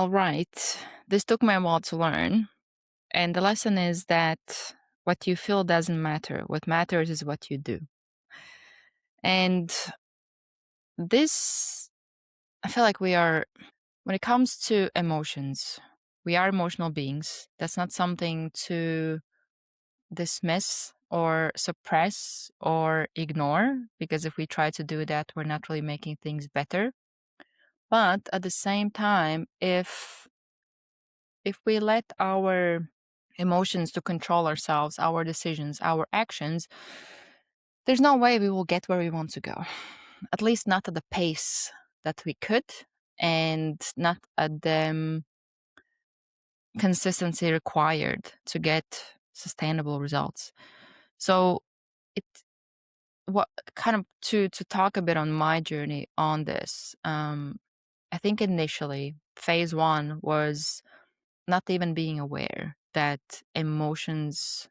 All right. This took me a while to learn. And the lesson is that what you feel doesn't matter. What matters is what you do. And this, I feel like when it comes to emotions, we are emotional beings. That's not something to dismiss or suppress or ignore, because if we try to do that, we're not really making things better. But at the same time, if we let our emotions to control ourselves, our decisions, our actions, there's no way we will get where we want to go. At least not at the pace that we could, and not at the consistency required to get sustainable results. So it what kind of to talk a bit on my journey on this. I think initially phase one was not even being aware that emotions,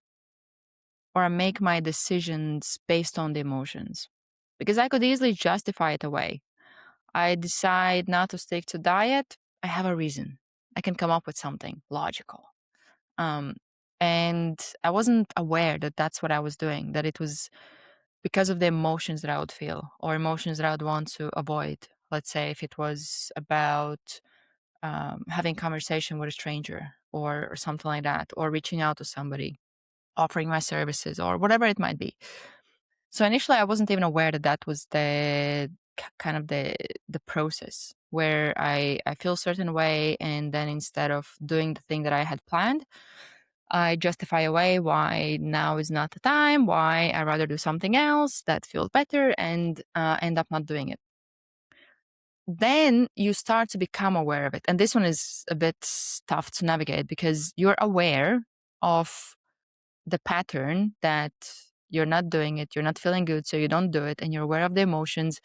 or I make my decisions based on the emotions, because I could easily justify it away. I decide not to stick to diet. I have a reason. I can come up with something logical. Um, and I wasn't aware that that's what I was doing, that it was because of the emotions that I would feel or emotions that I would want to avoid. Let's say if it was about having conversation with a stranger, or something like that, or reaching out to somebody, offering my services, or whatever it might be. So initially, I wasn't even aware that that was the kind of the process where I feel a certain way, and then instead of doing the thing that I had planned, I justify away why now is not the time, why I rather do something else that feels better, and end up not doing it. Then you start to become aware of it, and this one is a bit tough to navigate because you're aware of the pattern that you're not doing it, you're not feeling good, so you don't do it, and you're aware of the emotions.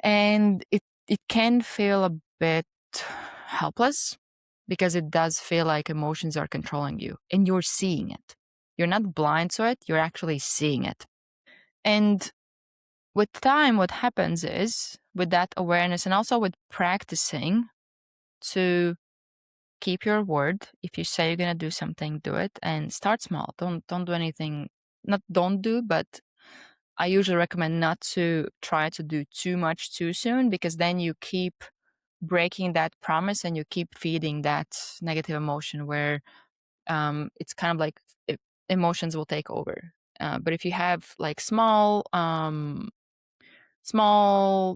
And it can feel a bit helpless because it does feel like emotions are controlling you and you're seeing it. You're not blind to it, you're actually seeing it. And with time, what happens is with that awareness and also with practicing to keep your word. If you say you're gonna do something, do it and start small. Don't do anything. Not don't do, but I usually recommend not to try to do too much too soon, because then you keep breaking that promise and you keep feeding that negative emotion where it's kind of like emotions will take over. But if you have like small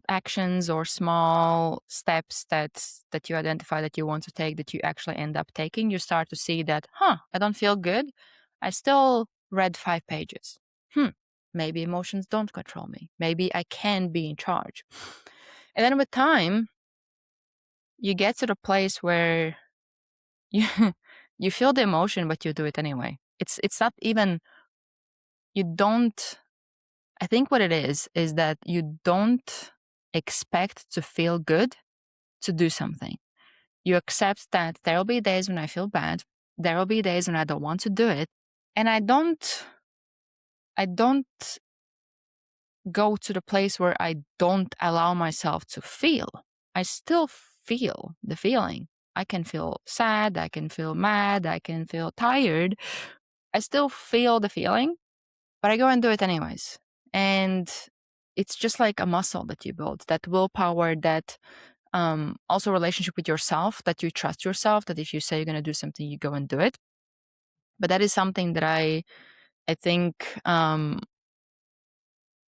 actions or small steps that you identify that you want to take, that you actually end up taking, you start to see that, I don't feel good. I still read 5 pages. Maybe emotions don't control me. Maybe I can be in charge. And then with time, you get to the place where you you feel the emotion, but you do it anyway. It's not even, you don't, I think what it is that you don't expect to feel good to do something. You accept that there will be days when I feel bad. There will be days when I don't want to do it. And I don't go to the place where I don't allow myself to feel. I still feel the feeling. I can feel sad. I can feel mad. I can feel tired. I still feel the feeling, but I go and do it anyways. And it's just like a muscle that you build, that willpower, that also relationship with yourself, that you trust yourself, that if you say you're going to do something, you go and do it. But that is something that I think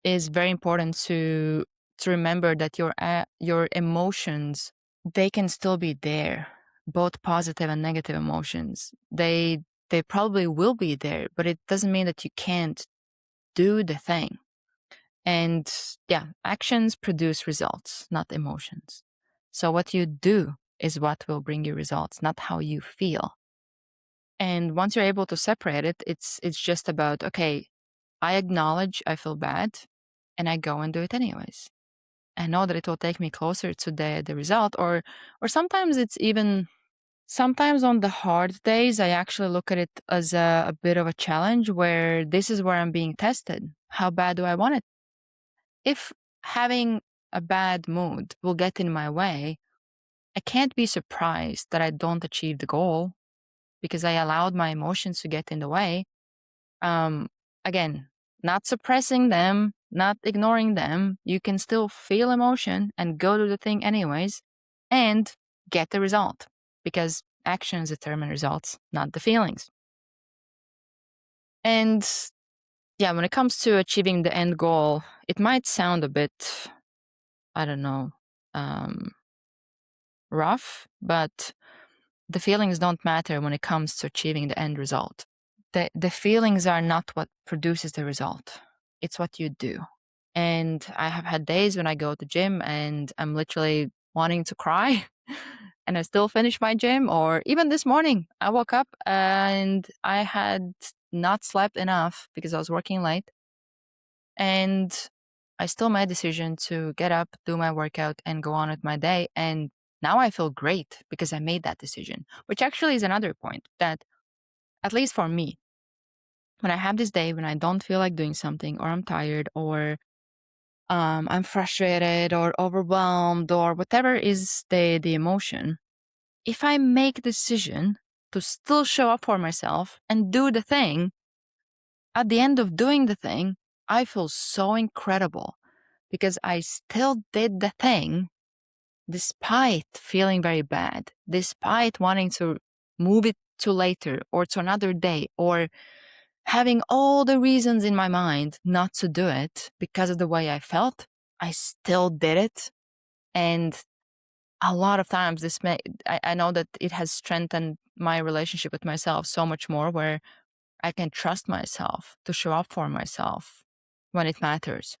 is very important to remember, that your emotions, they can still be there, both positive and negative emotions. They probably will be there, but it doesn't mean that you can't do the thing. And yeah, actions produce results, not emotions. So what you do is what will bring you results, not how you feel. And once you're able to separate it, it's just about, okay, I acknowledge I feel bad and I go and do it anyways. I know that it will take me closer to the result, or sometimes it's even, sometimes on the hard days I actually look at it as a bit of a challenge, where this is where I'm being tested. How bad do I want it? If having a bad mood will get in my way, I can't be surprised that I don't achieve the goal because I allowed my emotions to get in the way. Um, Again, not suppressing them, not ignoring them. You can still feel emotion and go to the thing anyways and get the result because actions determine results, not the feelings. And yeah, when it comes to achieving the end goal, it might sound a bit, I don't know, um, rough, but the feelings don't matter when it comes to achieving the end result. The feelings are not what produces the result. It's what you do. And I have had days when I go to gym and I'm literally wanting to cry and I still finish my gym. Or even this morning, I woke up and I had not slept enough because I was working late. And I still made a decision to get up, do my workout, and go on with my day. And now I feel great because I made that decision, which actually is another point that, at least for me, when I have this day when I don't feel like doing something, or I'm tired, or I'm frustrated, or overwhelmed, or whatever is the emotion, if I make a decision to still show up for myself and do the thing, at the end of doing the thing, I feel so incredible because I still did the thing despite feeling very bad, despite wanting to move it to later or to another day, or having all the reasons in my mind not to do it because of the way I felt. I still did it. And a lot of times I know that it has strengthened my relationship with myself so much more, where I can trust myself to show up for myself when it matters.